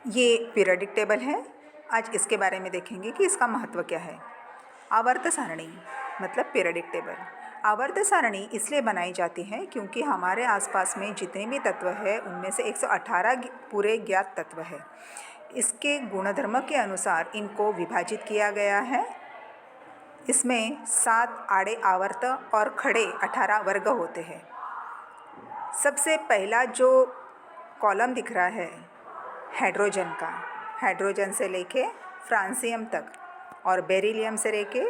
ये periodic table है। आज इसके बारे में देखेंगे कि इसका महत्व क्या है। आवर्त सारणी मतलब पीरियोडिक टेबल। आवर्त सारणी इसलिए बनाई जाती है क्योंकि हमारे आसपास में जितने भी तत्व हैं उनमें से 118 पूरे ज्ञात तत्व है। इसके गुणधर्म के अनुसार इनको विभाजित किया गया है। इसमें 7 आड़े आवर्त और खड़े 18 वर्ग होते हैं। सबसे पहला जो कॉलम दिख रहा है हाइड्रोजन का, हाइड्रोजन से लेके फ्रांसियम तक और बेरिलियम से लेके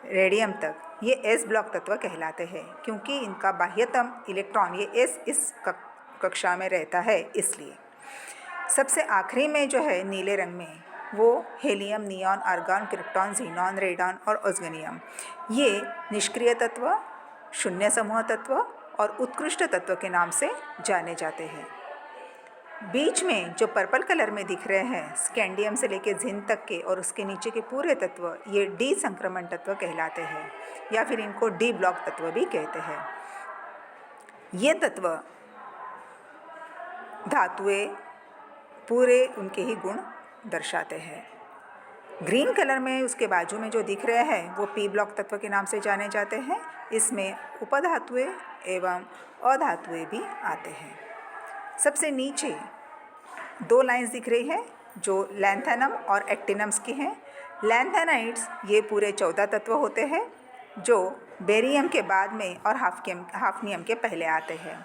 रेडियम तक, ये एस ब्लॉक तत्व कहलाते हैं क्योंकि इनका बाह्यतम इलेक्ट्रॉन ये एस इस कक्षा में रहता है इसलिए। सबसे आखिरी में जो है नीले रंग में वो helium, neon, argon, krypton, xenon, radon और ओज़ोनियम, ये निष्क्रिय तत्व, शून्य समूह तत्व और उत्कृष्ट तत्व के नाम से जाने जाते हैं। बीच में जो पर्पल कलर में दिख रहे हैं स्कैंडियम से लेके जिंक तक के और उसके नीचे के पूरे तत्व ये डी संक्रमण तत्व कहलाते हैं या फिर इनको डी ब्लॉक तत्व भी कहते हैं। ये तत्व धातुएं पूरे उनके ही गुण दर्शाते हैं। ग्रीन कलर में उसके बाजू में जो दिख रहे हैं वो पी ब्लॉक तत्व के नाम से जाने जाते हैं। इसमें उपधातुएं एवं अधातुएं भी आते हैं। सबसे नीचे 2 लाइंस दिख रही है जो लैंथेनम और एक्टिनम्स की हैं। लैंथेनाइड्स ये पूरे 14 तत्व होते हैं जो बेरियम के बाद में और हाफनियम के पहले आते हैं।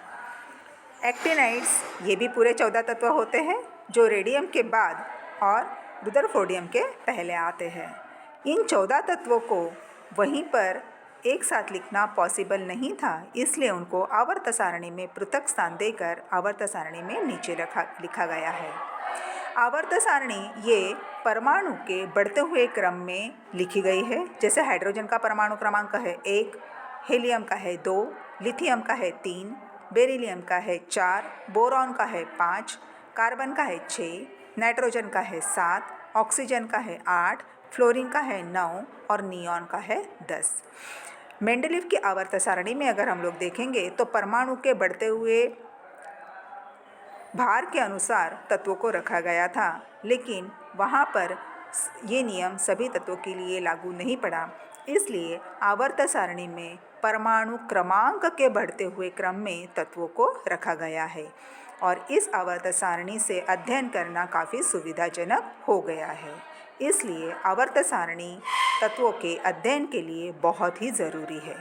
एक्टिनाइड्स ये भी पूरे 14 तत्व होते हैं जो रेडियम के बाद और रुदरफोर्डियम के पहले आते हैं। इन 14 तत्वों को वहीं पर एक साथ लिखना पॉसिबल नहीं था, इसलिए उनको आवर्त सारणी में पृथक स्थान देकर आवर्त सारणी में नीचे लिखा गया है। आवर्त सारणी ये परमाणु के बढ़ते हुए क्रम में लिखी गई है। जैसे हाइड्रोजन का परमाणु क्रमांक है 1, हीलियम का है 2, लिथियम का है 3, बेरिलियम का है 4, बोरॉन का है 5, कार्बन का है 6, नाइट्रोजन का है 7, ऑक्सीजन का है 8, फ्लोरीन का है 9 और नियॉन का है 10। मेंडलीव की आवर्त सारणी में अगर हम लोग देखेंगे तो परमाणु के बढ़ते हुए भार के अनुसार तत्वों को रखा गया था, लेकिन वहाँ पर ये नियम सभी तत्वों के लिए लागू नहीं पड़ा। इसलिए आवर्त सारणी में परमाणु क्रमांक के बढ़ते हुए क्रम में तत्वों को रखा गया है और इस आवर्त सारणी से अध्ययन करना काफ़ी सुविधाजनक हो गया है। इसलिए आवर्त सारणी तत्वों के अध्ययन के लिए बहुत ही ज़रूरी है।